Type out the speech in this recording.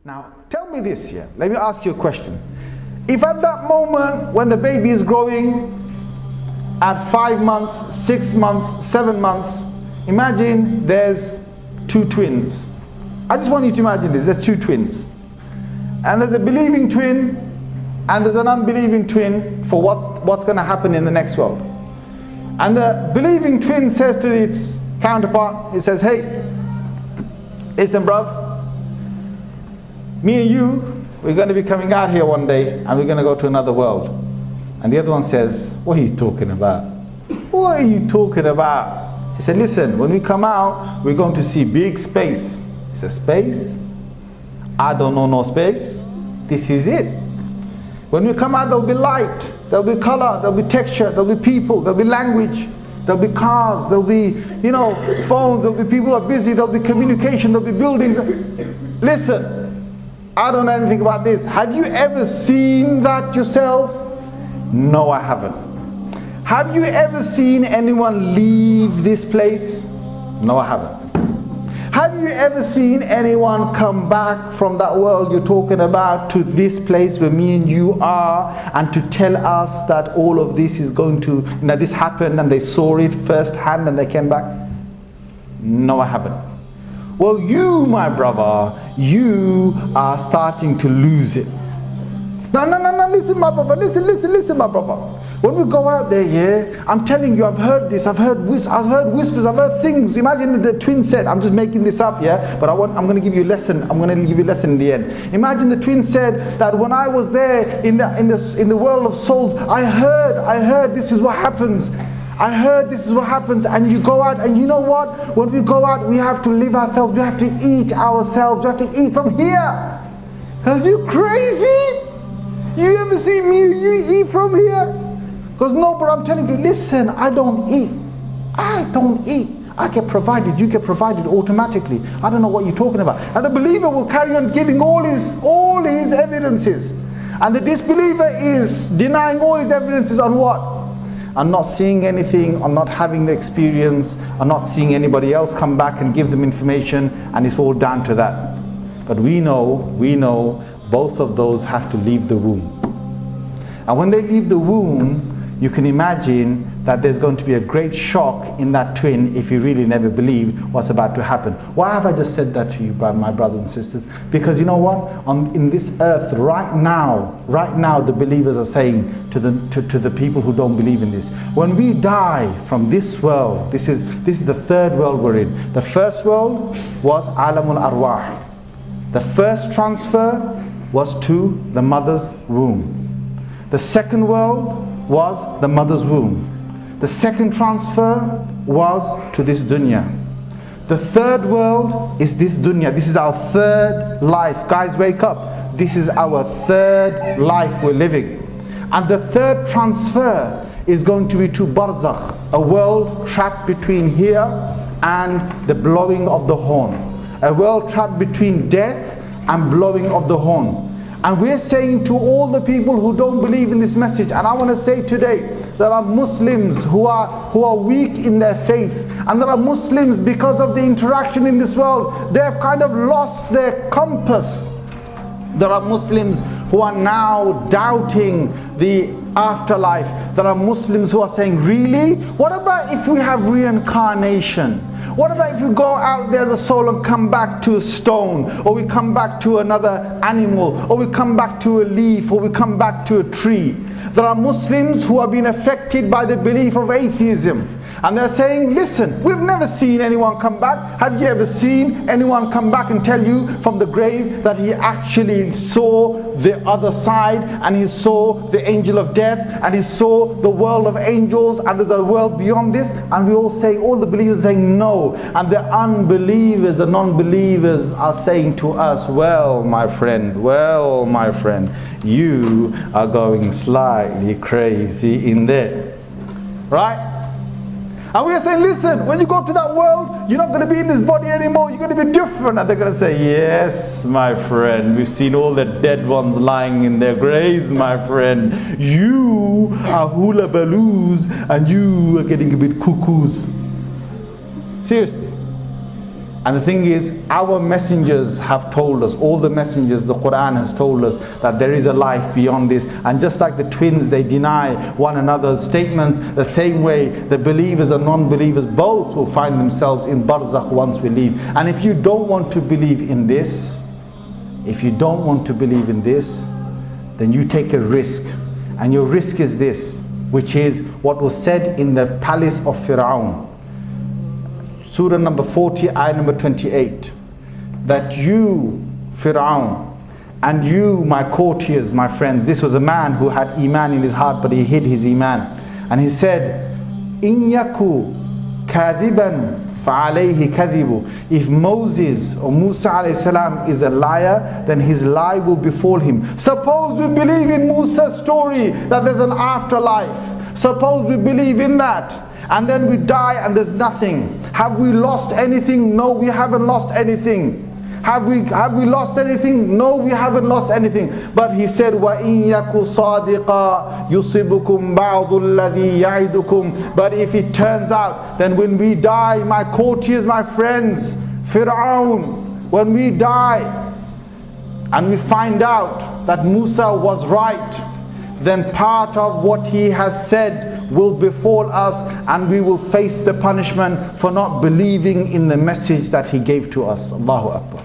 Now, tell me this here. Let me ask you a question. If at that moment when the baby is growing, at 5 months, 6 months, 7 months, imagine there's 2 twins. I just want you to imagine this, there's 2 twins. And there's a believing twin, and there's an unbelieving twin for what's going to happen in the next world. And the believing twin says to its counterpart, it says, hey, listen bruv, me and you, we're going to be coming out here one day and we're going to go to another world. And the other one says, what are you talking about? What are you talking about? He said, listen, when we come out, we're going to see big space. He said, space? I don't know no space. This is it. When we come out, there'll be light, there'll be color, there'll be texture, there'll be people, there'll be language, there'll be cars, there'll be, phones, there'll be people who are busy, there'll be communication, there'll be buildings. Listen, I don't know anything about this. Have you ever seen that yourself? No, I haven't. Have you ever seen anyone leave this place? No, I haven't. Have you ever seen anyone come back from that world you're talking about to this place where me and you are, and to tell us that all of this is going to, this happened and they saw it firsthand and they came back? No, I haven't. Well, you, my brother, you are starting to lose it. No, listen, my brother, listen, my brother. When we go out there, yeah, I'm telling you, I've heard this, I've heard whispers, I've heard things. Imagine the twin said, I'm just making this up, yeah, but I'm going to give you a lesson. I'm going to give you a lesson in the end. Imagine the twin said that when I was there in the world of souls, I heard this is what happens. I heard this is what happens, and you go out, and you know what? When we go out, we have to live ourselves, we have to eat ourselves, we have to eat from here. Are you crazy? You ever see me, you eat from here? Because no, but I'm telling you, listen, I don't eat. I don't eat. I get provided, you get provided automatically. I don't know what you're talking about. And the believer will carry on giving all his evidences. And the disbeliever is denying all his evidences on what? On not seeing anything, on not having the experience, on not seeing anybody else come back and give them information, and it's all down to that. But we know both of those have to leave the womb. And when they leave the womb, you can imagine that there's going to be a great shock in that twin if he really never believed what's about to happen. Why have I just said that to you, my brothers and sisters? Because you know what? In this earth right now, the believers are saying to the people who don't believe in this, when we die from this world, this is the third world we're in. The first world was Alamul Arwah. The first transfer was to the mother's womb. The second world was the mother's womb. The second transfer was to this dunya. The third world is this dunya. This is our third life. Guys, wake up. This is our third life we're living. And the third transfer is going to be to barzakh, a world trapped between here and the blowing of the horn. A world trapped between death and blowing of the horn. And we're saying to all the people who don't believe in this message, and I want to say today, there are Muslims who are weak in their faith, and there are Muslims, because of the interaction in this world, they have kind of lost their compass. There are Muslims who are now doubting the afterlife. There are Muslims who are saying, really? What about if we have reincarnation? What about if we go out there as a soul and come back to a stone, or we come back to another animal, or we come back to a leaf, or we come back to a tree? There are Muslims who have been affected by the belief of atheism. And they're saying, listen, we've never seen anyone come back. Have you ever seen anyone come back and tell you from the grave that he actually saw the other side, and he saw the angel of death, and he saw the world of angels, and there's a world beyond this? And we all say, all the believers are saying no. And the unbelievers, the non-believers are saying to us, well, my friend, you are going slightly crazy in there. Right? And we are saying, listen, when you go to that world, you're not going to be in this body anymore, you're going to be different. And they're going to say, yes, my friend, we've seen all the dead ones lying in their graves, my friend. You are hula baloos, and you are getting a bit cuckoos. Seriously. And the thing is, our messengers have told us, all the messengers, the Quran has told us that there is a life beyond this. And just like the twins, they deny one another's statements, the same way the believers and non-believers both will find themselves in barzakh once we leave. And if you don't want to believe in this, then you take a risk. And your risk is this, which is what was said in the palace of Fir'aun. Surah number 40, ayah number 28. That you, Fir'aun, and you, my courtiers, my friends, this was a man who had Iman in his heart, but he hid his Iman. And he said, إِن يَكُ كَاذِبًا فَعَلَيْهِ كَذِبُ. If Moses or Musa alayhi salam is a liar, then his lie will befall him. Suppose we believe in Musa's story that there's an afterlife. Suppose we believe in that, and then we die and there's nothing. Have we lost anything? No, we haven't lost anything. Have we lost anything? No, we haven't lost anything. But he said, وَإِن يَكُ صَادِقًا يُصِبُكُمْ بَعْضُ الَّذِي يَعِدُكُمْ. But if it turns out, then when we die, my courtiers, my friends, Fir'aun, when we die and we find out that Musa was right, then part of what he has said will befall us, and we will face the punishment for not believing in the message that he gave to us. Allahu Akbar.